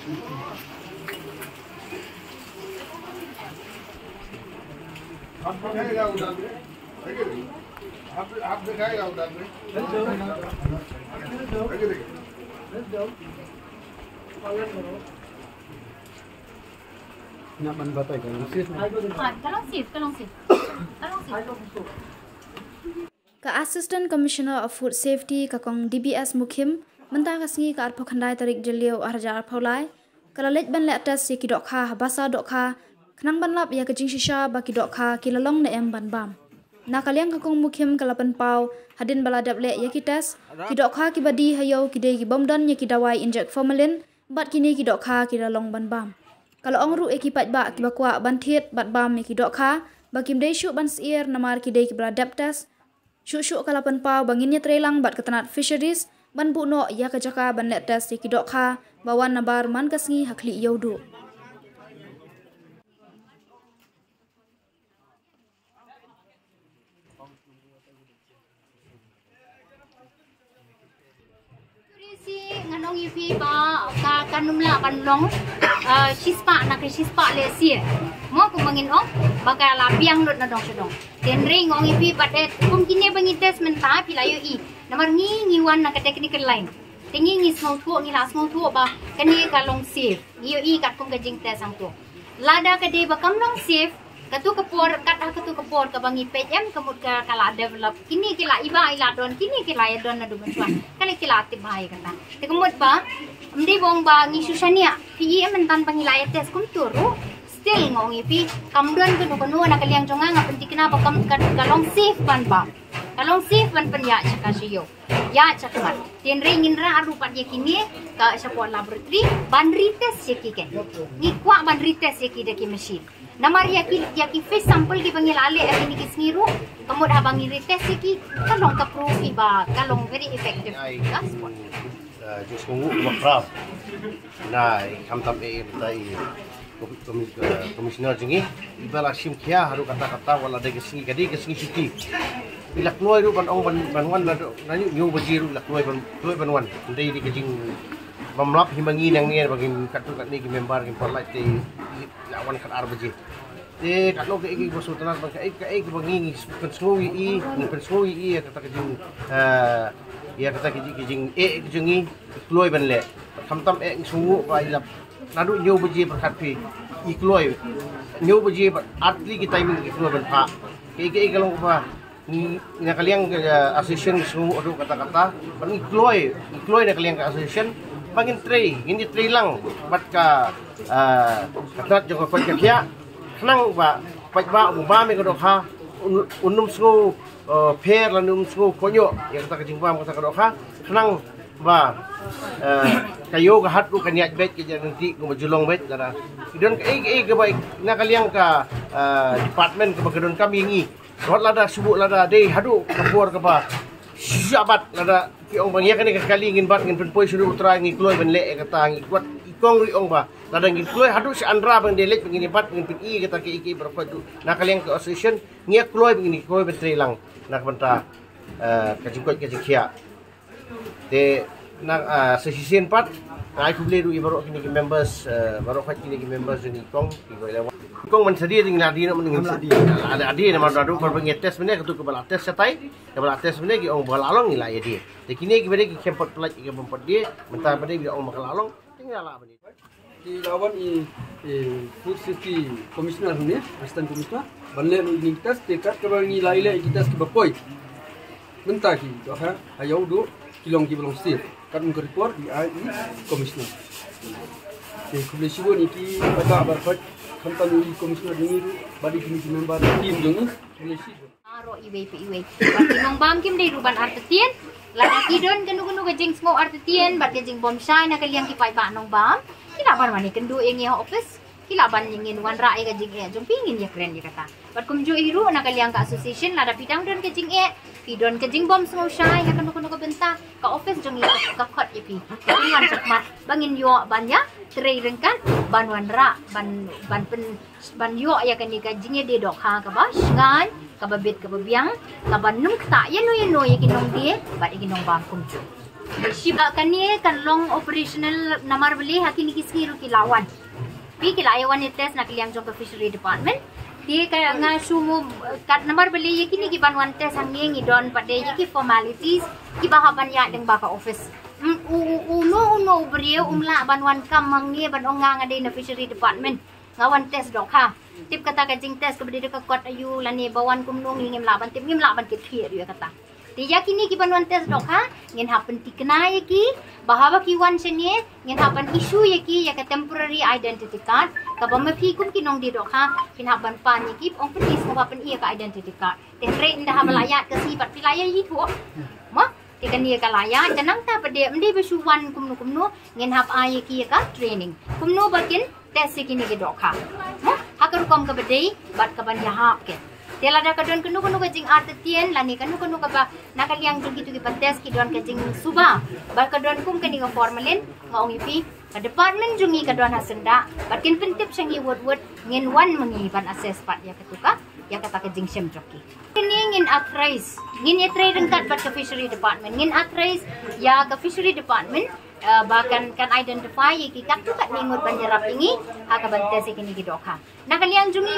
आप दिखाएगा उधर में आप दिखाएगा उधर में nak man batai kalau sif Ka Assistant Commissioner of Food Safety kakong DBS Mukim mentah kasingi ka arpo khandai tarik jeliau arja arpaulai kala lej ban le atas ye ki dokha basa dokha khnang ban lap ya ka jing shisha ba ki dokha ki lalong ne em ban bam na kaliang kakong Mukim kala pan pau hadin baladap le ye ki tes ki dokha ki badi hayo ki dei ki bomdan ye ki dawai inject formalin bat kini ki dokha ki lalong ban bam kalau ongru e ki pat ba ki bakwa ban thiet bat bam ye ki dokha ba kim dei shu ban sier namar ki dei ki baladap tes Syuk-syuk kalapan pau banginnya trelang bat ketenat fisheries ban bu no ya ke jaka ban let tes ki dokha bawan nabar man kasngi hakli yodu. Nganong ipi ba ka kanumla panlong sispa nak sispa lesia mo ko mangin ong baka lapiang lot na dong sedong ten ring ong ipi badet kum kine bangi test menta pilayo i namar ngi wan na technical line tingi ngi small tu ngi la small tu ba kani ka long safe iyo i kat kum gajing test ang tu lada ka de ba kam long safe katu kepor kat katu kepor ka bangi PM kemud ka kala develop kini kila iba ila don kini kila ya don na du bentua kali kila tip bahaya kata te kemud ba mdi bong ba ngi susania PM mentan pangilaya test kum turu still ngong ipi kamdon kuno na kaliang jonga nga penting na ba kam kalong safe ban ba kalong safe ban ya chaka siyo ya chakmat tin ringin ra arupat ye kini ka sa po laboratory ban retest ye ki ngi kwa ban retest ye ki de ki machine Namar yaki face sample ki pangilale at ini kisngiru kamud habang i-retest ki kalong ka-proof iba kalong very effective gaspon. Just ngungu makrab na kamtam tay komisioner jingi iba la sim kia haru kata-kata wala de kisngi kadi kisngi siti ilak nuai ru ban ong banwan la nani nyu bajiru ilak nuai banwan ndai di kijing mamlap himangi nang ni bagi katu kat ni ki member ki polai te lawan kat arbaji te kat lo ke iki bosu tanas bang kai ki bangi pensui i kata kijing ya kata kijing kijingi kloi ban le kamtam sungu ba ilap nadu nyu baji berkat pi i kloi nyu baji atli ki timing ki kloi ban pa ke kalong pa ni kaliang association sungu adu kata-kata ban i kloi na kaliang association Pangin tray, ini tray lang. Bat ka katat jong ko kya nang ba pa umami ko ha unum sungu pair lanum sungu konyo yang kata kajingpam kata ko ha nang ba kayo ga hat ko kanyat bet ke nanti ko majulong bet dara idon ka baik na kaliang ka department ka bagadon kami ngi rot lada subu lada dei hadu kapor ka ba siabat lada ki ong bang yakani kali ngin bat ngin penpoi sudu utra ngi kloi ben le kata ngi kuat ikong ri ong ba lada ngi kloi hadu si andra bang delek ngin bat ngin pi kata ki iki berapa tu na kaliang ke association ngi kloi ngin kloi ben trilang nak benta kajingkot kajingkia te nak association pat ai kubli du ibaro kini ki members baro khat kini ki members ni kong ki goi lawa kong man sedia ding nadi nak mending sedia ada adi nama dadu par bang test bene ketu ke bala test satai ke bala test bene ki ong bala along ni la ya dia te kini ki bene ki kempot pelaj ki bempot dia mentah bene bi ong makal along tinggal la bene di lawan food safety commissioner ni assistant commissioner banle ni test tekat ke bang ni laile kita ke bapoi mentah ki to ha ayau do kilong ki belum sir kan report di AI commissioner te kubli sibo ni ki bata barfat kantan ni commissioner ni badi kini member team jongi kubli sibo aro iwe batinong bam kim dei ruban artetien la kidon kenu gajing smo artetien bat gajing bom shine na kaliang kipai ba nong bam kila bar mani kendu yang ya office kila ban ngin wan rai gajing jong pingin ya keren ya kata bat kum jo iru na kaliang ka association la da pidang don gajing pidon kajing bom smo shine na kenu ka benta ka office jong ka khot ipi wan sakmat bangin yo banya tray rengkan ban wan ra ban yo ya kan ni gajing de dok ha ka ba ngan kababit kababiang kabanum kta yano ya kinong die bat ikinong bam kumju Shiba kani kan long operational namar beli hakini kisni ruki lawan. Pi kilayawan ni test nak liang jong ke fishery department. Dia kaya ngasumu kat namar beli yakini ki banwan test hangi don pada yaki formalities ki bahaban ya deng baka office. Uno beriu umla banwan kam mangi ban ongang ada na fishery department ngawan test dok ha. Tip kata kajing test kepada dekat kot ayu lani bawan kumnung ngim laban tip ngim laban ke clear dia kata. Dia kini ki banwan test dok ha ngin happen tikna yaki bahawa ki wan seni ngin happen issue yaki ya temporary identity card ka bamapi kum kinong di dok ha kin happen pan yaki ong penis ka happen iya ka identity card. Tenre indah melayat ke sipat pilaya itu. Ma Tikan dia kalaya, janang ta pada mende bersuwan kumno ngin hap aye ki ka training. Kumno bakin tes kini ke dokha. Hakar kom ka bedai bat ka ban hap ke. Tela da kadon kunu ka jing art tien lani kanu ka ba nakaliang jung gitu ki tes ki don ka jing suba. Bat kadon kum kani ka formalin ngaong ipi ka department jungi ka don hasenda. Bakin pentip sangi word ngin wan mangi ban assess pat ya ketuka ya kata ka jing sem joki. Kini ngin authorized, ngin i-try ringkat bat ke fishery department, ngin authorized ya ke fishery department bahkan kan identify iki kat tu kat ningut banjarap ini haka bantes ikini gidokha. Nakaliang jungi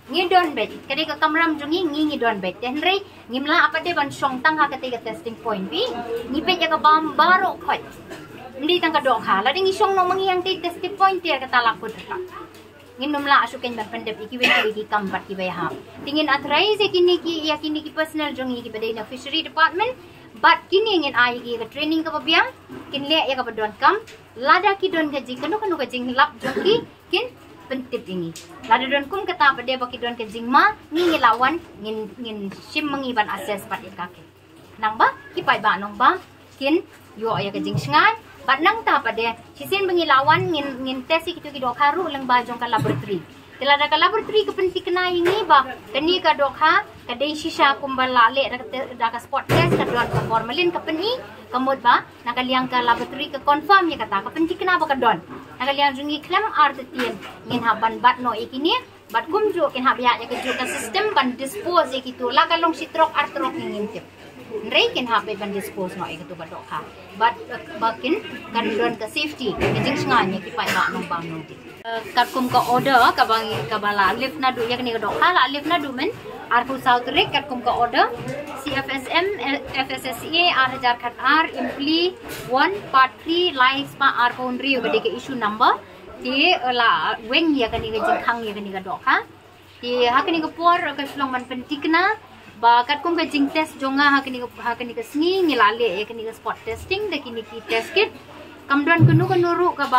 ngi don bet, kadi ka kamram jungi ngi don bet. Tenre ngimla apa de ban song tang haka tiga testing point bi, ngipet ya ka bam baro khot. Ndi tang ka dokha, lading isong no mangi yang testing point dia kata lakut ta. Nginumla asukin ban pendep iki wiki kampat ki bayha tingin authorized kini ki personal jongi ki pada na fishery department but kini ngin ai ki ka training ka pabiang kin le ya ka don kam lada ki don gaji kanu ka jing lap jongi kin pentip ini lada don kum kata pada baki don ka jing ma ngi lawan ngin sim mangi ban assess pat ikake nang ba ki pai ba nong ba kin yo ya ka jing sngai Bat nang ta pada sisin bengilawan ngin tes itu ki dok haru lang bajong ka laboratory. Tela da ka laboratory kepenting kena ini ba keni ka dok ha ka dei sisa kumbala le da ka spot test ka don ka formalin ka peni kamut ba nakaliang ka laboratory ka confirm ya kata ka penting kena ba ka don. Nakaliang jungi klem art tien ngin haban bat no ikini bat kumjo kin habya ya ka system ban dispose ikitu la ka long sitrok artrok ngin tip. Nreikin hape ban dispose no ikatu ba dok ha. But bakin kan don ka safety kajing nganya ki pai ba nong bang nong ti kat kum ka order ka bang ka bala lift na du ya kini ka dok hala lift na du men arku south rek kat kum ka order CFSM FSSA R1000 khat R impli 1 part 3 live spa R boundary ba de issue number ti la weng ya kani ka jing khang ya kani ka dok ha ti ha kani ka por ka slong man pentikna Bakat kum ka jing test jonga hakini ka sngi ngilale ya kini ka spot testing de kini ki test kit kamdon kunu ru ka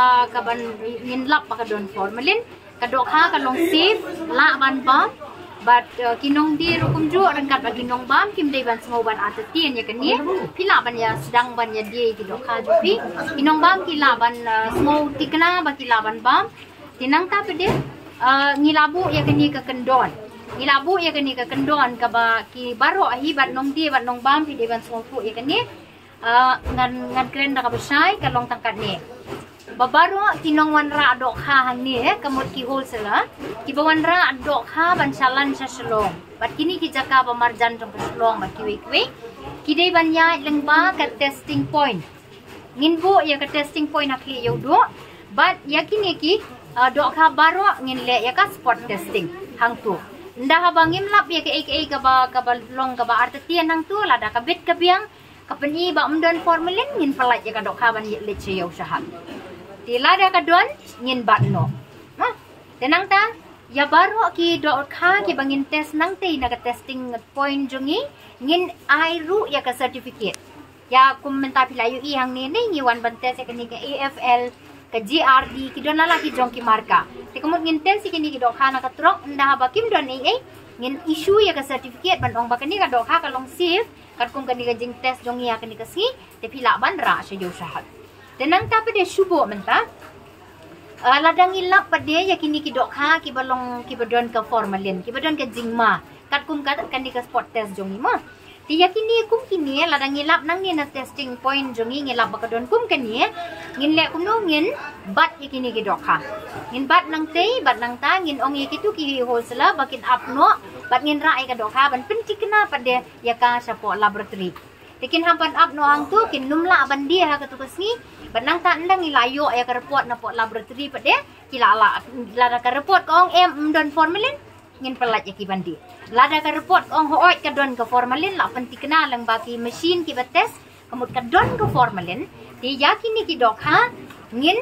ban nginlap pa ka don formalin ka dok ha ka long safe la ban ba but kinong di rukum ju rangkat ba kinong bam kim dei ban smo ban atatian ya kani pila ban ya sedang ban ya die ki dok ha jupi kinong bam kila ban smo tikna ba kila ban bam tinang ta pede ngilabu ya kini ka kendon Ilabu ya kani ka kendon ka ba ki baro ahi bat nong di bat nong bam pi devan sofu ya kani ngan kren da ka besai ka long tangkat ni babaro tinong wanra dok ha hang ni kamot ki wholesale ki bawanra dok ha ban salan sa selong bat kini ki jaka ba marjan jong ka selong bat kiwi ki dei ban ya lengba ka testing point nginbo ya ka testing point akli yodo bat yakini ki dok ha baro ngin le ya ka spot testing hang tu Ndah bangim lap ya ke ka ba long ka ba artetian nang tu la da ka bit ka biang ka peni ba umdon formalin ngin palat ya ka dok ha ban ye le che yo sahat ti la da ka don ngin bat no ha tenang ta ya baro ki dok ha ki bangin test nang te na ka testing point jongi ngin ai ru ya ka certificate ya kum menta pilayu i hang ni ngi wan ban test ya ka AFL ka GRD ki don la ki jong ki marka te kamut ngin test ki ni ki dok ha na ka trok ndah ba kim don ai ngin issue ya ka certificate ban ong ba ka ni ka dok ha ka long safe kat kum ka ni ka jing test jong ya ka ni ka si te pila ban ra sya jo sahat tenang ta pede subo menta ladang ilap pede ya kini ki dok ha ki balong ki badon ka formalin ki badon ka jingma kat kum ka ni ka spot test jong ma ti yakini kum kini ladang ilap nang ni na testing point jongi ngilap ba kadon kum kani ngin le kum no ngin bat yakini ki dok ha ngin bat nang te bat nang ta ngin ong yakitu ki wholesale bakin up no bat ngin ra ai ka dok ha ban penting kena pada ya ka sa po laboratory Dikin hampan up no hang tu kin numla bandi ha ka tukas ni banang ta ndang ilayo ya ka report na pot laboratory pa de kila la ka report kong don formalin ngin pelat ya ki bandi lada ka report kong hooi ka don ka formalin la panti kena lang baki machine ki bates kamut ka don ka formalin di yakini ki dok ha ngin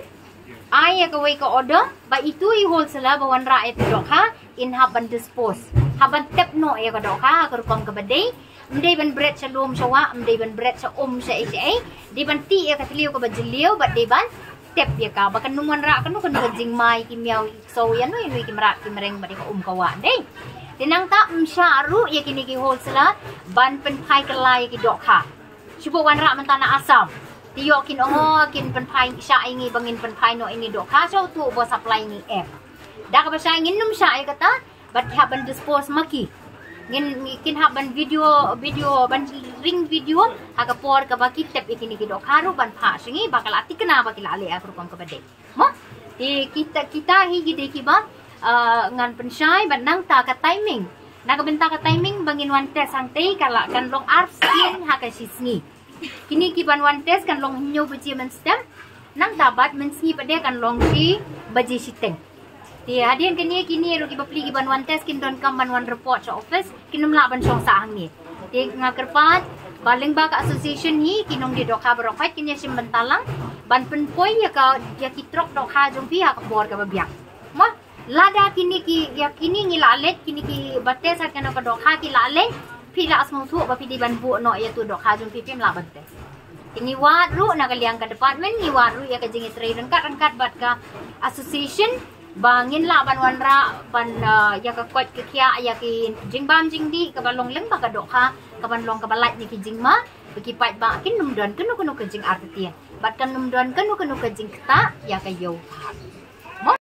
ay ka way ka order ba itu I wholesale ba wan ra itu dok ha in haban dispose haban tep no ya ka dok ha ka rupang ka badai mday ban bread sa lom sa wa mday ban bread sa sa di ban ti ya ka tiliw ka ba jiliw ba di ban tep ya ka bakan nungan ra kanu kan jing mai kimyaw so yan no yun kimra kimreng ba di ka ka wa day tinang ta syaru ya kini ki wholesale ban pen pai ka lai ki dok ha subo wan ra man tanah asam tiyo kin kin pen pai sya ingi bangin pen pai no ini dok ha so tu bo supply ni da ka ba sya ingin num sya ay kata bat haban dispose maki ngin kin haban video ban ring video aga por ka baki tep ikini ki dok haru ban pha singi bakal ati kena bakil ale aku kom ka bade mo di kita hi gide ki ba ngan pensyai ban nang ta ka timing naga benta ka timing bangin wan test ang te kala kan long arf skin ha ka sisngi kini ki ban wan test kan long nyo baji men stem nang tabat men sngi pade kan long si baji siteng di hadian kini ru ki bapli ki ban wan test kin don kam ban wan report sa office kinum la ban song sa hang ni di ngakerpat baling ba ka association hi kinong di dok ha barok fight kinya sim bentalang ban pen poi ya ki trok dok ha jong pi ha ka bor ka babyak mo lada kini ngi lalet kini ki bates ha kana ka dok ha ki lalet pi la asmo thu ba pi di ban bu no ya tu dok ha jong pi pim la bates ini wat ru na kaliang ka department ni wat ru ya ka jingi trade rangkat bat ka association bangin la ban wanra ban ya ka kwat ke kya ya ki jingbam jingdi ka balong leng ba ka dok ha ka ban long ka balat ni ki jingma bagi pat ba kin num don kenu ka jing artian bat kan num don kenu ka jing kta ya ka yo